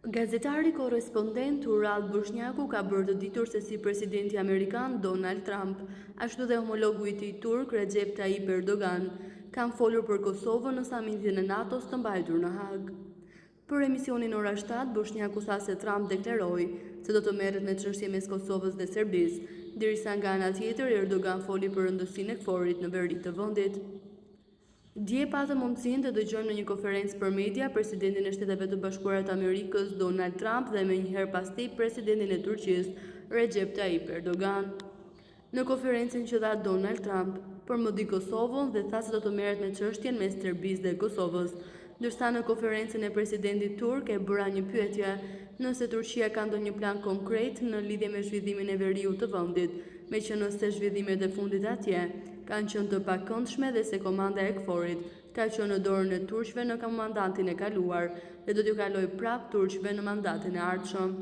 Gazetari korrespondent Ural Boshnjaku ka bërë të ditur se si presidenti amerikan Donald Trump, ashtu dhe homologu i tij turk Recep Tayyip Erdogan, kanë folur për Kosovën në samitin e NATO-s të mbajtur në Hag. Për emisionin Ora 7, Boshnjaku tha se Trump deklaroi se do të merret me çështje mes Kosovës dhe Serbisë, ndërsa nga ana tjetër Erdogan foli për rëndësinë e KFOR-it në veri të vendit. Dje patëm mundësinë të dëgjojmë në një konferencë për media presidentin e Shteteve të Bashkuara të Amerikës Donald Trump dhe menjëherë pas tij presidentin e Turqisë Recep Tayyip Erdogan. Në konferencën që dha Donald Trump, përmëdi Kosovën dhe tha se do të merret me çështjen mes Serbisë dhe Kosovës, ndërsa në konferencën e presidentit turk e bëra një pyetje nëse Turqia ka ndonjë plan konkret në lidhje me zhvillimin e veriut të vendit, meqë nëse zhvillimet e fundit atje kanë qenë të pakëndshme dhe se komanda e KFOR-it ka qenë në dorën e turqëve në mandatin e kaluar dhe do t'ju kalojë prapë turqëve në mandatin e ardhshëm.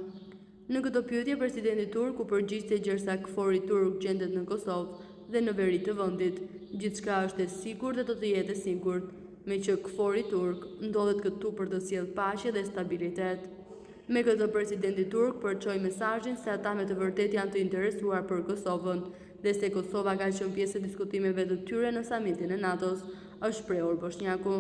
Në këtë pyetje presidenti turk u përgjigj se gjersa KFOR-i turk gjendet në Kosovë dhe në veri të vendit, gjithçka është e sigurt dhe do të jetë e sigurt, meqë KFOR-i turk ndodhet këtu për të sjellë paqe dhe stabilitet. Me këtë presidenti turk përçoi mesazhin se ata me të vërtetë janë të interesuar për Kosovën dhe se Kosova ka qenë pjesë e diskutimeve të tyre në samitin e NATO-s, është shprehur Boshnjaku.